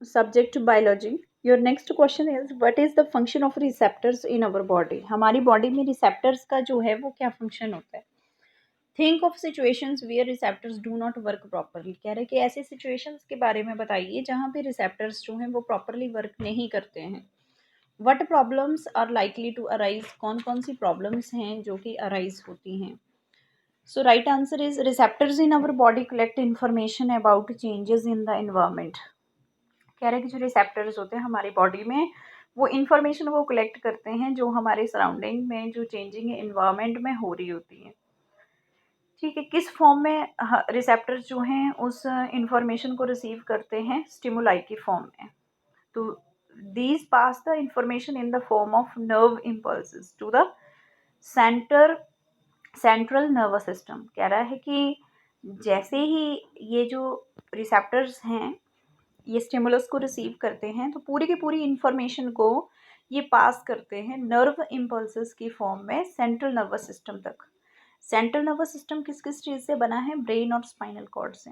subject biology. Your next question is what is the function of receptors in our body? हमारी body में receptors का जो है वो क्या फंक्शन होता है? Think of situations where receptors do not work properly. कह रहे हैं कि ऐसे सिचुएशंस के बारे में बताइए जहाँ पे रिसेप्टर्स जो हैं वो प्रॉपरली वर्क नहीं करते हैं. What problems are likely to arise. कौन कौन सी प्रॉब्लम्स हैं जो कि अराइज होती हैं? So right answer is receptors in our body collect information about changes in the environment. कह रहे हैं कि जो रिसेप्टर्स होते हैं हमारी बॉडी में वो इन्फॉर्मेशन वो कलेक्ट करते हैं जो हमारे सराउंडिंग में जो चेंजिंग इन्वायरमेंट में हो रही होती है. ठीक है, किस फॉर्म में रिसेप्टर्स जो हैं उस इंफॉर्मेशन को रिसीव करते हैं? स्टिमुलाई की फॉर्म में. तो these pass the information in the form of nerve impulses to the central nervous system. कह रहा है कि जैसे ही ये जो रिसेप्टर्स हैं ये स्टिमुलस को रिसीव करते हैं तो पूरी की पूरी इंफॉर्मेशन को ये पास करते हैं नर्व इम्पल्सेस की फॉर्म में सेंट्रल नर्वस सिस्टम तक. सेंट्रल नर्वस सिस्टम किस किस चीज़ से बना है? ब्रेन और स्पाइनल कॉर्ड से.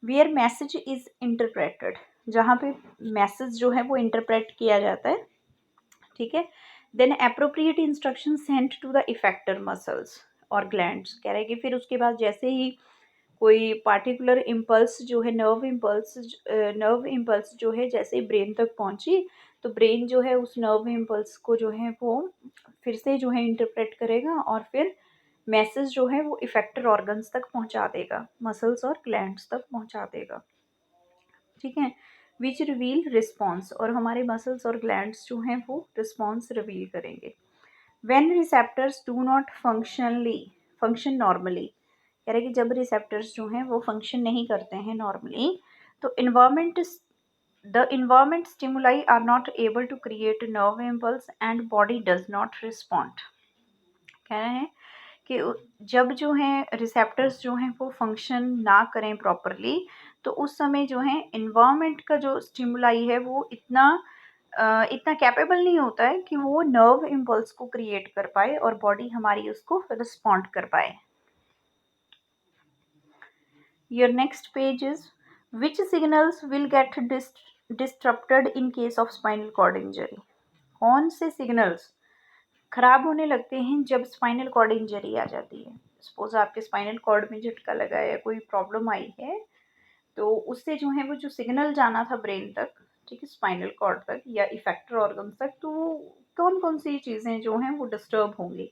Where message is interpreted. जहाँ पे मैसेज जो है वो इंटरप्रेट किया जाता है. ठीक है. Then appropriate instruction sent to the effector muscles और ग्लैंड्स. कह रहे हैं कि फिर उसके बाद जैसे ही कोई पार्टिकुलर इम्पल्स जो है नर्व इम्पल्स जो है जैसे ब्रेन तक पहुंची तो ब्रेन जो है उस नर्व इम्पल्स को जो है वो फिर से जो है इंटरप्रेट करेगा और फिर मैसेज जो है वो इफेक्टर ऑर्गन्स तक पहुंचा देगा, मसल्स और ग्लैंड्स तक पहुंचा देगा. ठीक है. विच रिवील रिस्पॉन्स. और हमारे मसल्स और ग्लैंड्स जो हैं वो रिस्पॉन्स रिवील करेंगे. When receptors do not function normally. कह रहे कि जब रिसेप्टर्स जो हैं वो फंक्शन नहीं करते हैं नॉर्मली तो the environment stimuli are not able to create nerve impulse and body does not respond. कह रहे हैं कि जब जो है रिसेप्टर्स जो हैं वो फंक्शन ना करें प्रॉपरली तो उस समय जो है इन्वायरमेंट का जो स्टिमुलाई है वो इतना कैपेबल नहीं होता है कि वो नर्व इम्पल्स को क्रिएट कर पाए और बॉडी हमारी उसको रिस्पॉन्ड कर पाए. Your next page is which signals will get disrupted in case of spinal cord injury. कौन से सिग्नल्स खराब होने लगते हैं जब स्पाइनल कॉर्ड इंजरी आ जाती है? सपोज आपके स्पाइनल कॉर्ड में झटका लगा है, कोई प्रॉब्लम आई है तो उससे जो है वो जो सिग्नल जाना था ब्रेन तक, ठीक है, स्पाइनल कॉर्ड तक या इफेक्टर ऑर्गन तक, तो वो कौन कौन सी चीज़ें जो हैं वो डिस्टर्ब होंगी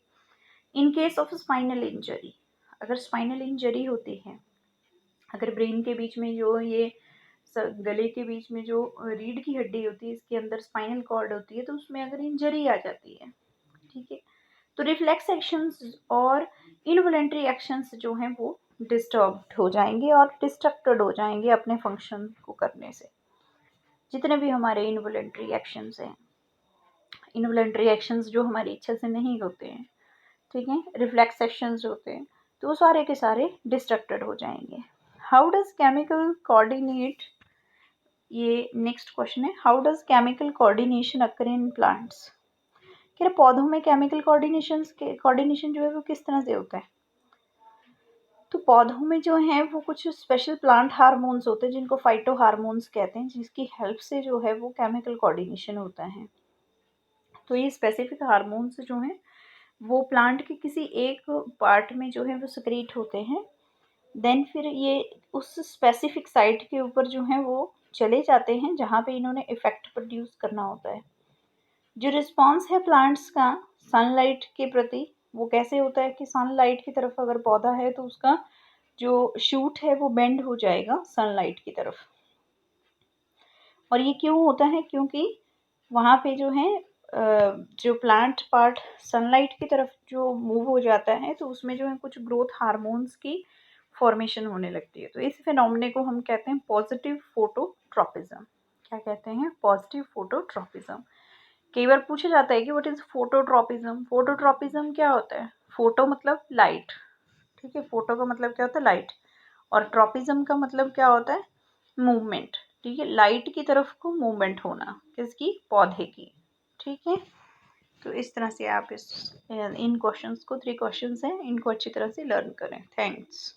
इन केस ऑफ स्पाइनल इंजरी. अगर स्पाइनल इंजरी होती है, अगर ब्रेन के बीच में जो ये गले के बीच में जो रीढ़ की हड्डी होती है इसके अंदर स्पाइनल कॉर्ड होती है तो उसमें अगर इंजरी आ जाती है, ठीक है, तो रिफ्लेक्स एक्शंस और इनवॉलेंट्री एक्शंस जो हैं वो डिस्टर्ब्ड हो जाएंगे और डिस्ट्रक्टेड हो जाएंगे अपने फंक्शन को करने से. जितने भी हमारे इनवॉलेंट्री एक्शंस हैं, इनवॉलेंट्री एक्शंस जो हमारी इच्छा से नहीं होते हैं, ठीक है, रिफ्लेक्स एक्शंस होते हैं, तो वो सारे के सारे डिस्ट्रक्टेड हो जाएंगे. How does chemical coordinate. ये नेक्स्ट क्वेश्चन है. How does chemical coordination occur in plants. क्या पौधों में केमिकल कोऑर्डिनेशन जो है वो किस तरह से होता है? तो पौधों में जो है वो कुछ स्पेशल प्लांट हार्मोन्स होते हैं जिनको फाइटो हार्मोन्स कहते हैं, जिसकी हेल्प से जो है वो केमिकल कोऑर्डिनेशन होता है. तो ये स्पेसिफिक हार्मोन्स जो हैं वो प्लांट के किसी एक पार्ट में जो है वो सिक्रीट होते हैं. देन फिर ये उस स्पेसिफिक साइट के ऊपर जो है वो चले जाते हैं जहाँ पे इन्होंने इफेक्ट प्रोड्यूस करना होता है. जो रिस्पॉन्स है प्लांट्स का सनलाइट के प्रति वो कैसे होता है कि सनलाइट की तरफ अगर पौधा है तो उसका जो शूट है वो बेंड हो जाएगा सनलाइट की तरफ. और ये क्यों होता है? क्योंकि वहाँ पे जो है जो प्लांट पार्ट सनलाइट की तरफ जो मूव हो जाता है तो उसमें जो है कुछ ग्रोथ हार्मोन्स की फॉर्मेशन होने लगती है. तो इस फिनोमेना को हम कहते हैं पॉजिटिव फोटोट्रॉपिज्म. क्या कहते हैं? Positive phototropism. कई बार पूछा जाता है कि व्हाट इज फोटोट्रॉपिज्म. फोटोट्रॉपिज्म क्या होता है? फोटो मतलब लाइट, ठीक है, फोटो का मतलब क्या होता है? लाइट. और ट्रॉपिज्म का मतलब क्या होता है? मूवमेंट. ठीक है, लाइट की तरफ को मूवमेंट होना, किसकी? पौधे की. ठीक है, तो इस तरह से आप इन क्वेश्चंस को 3 क्वेश्चंस हैं इनको अच्छी तरह से लर्न करें. थैंक्स.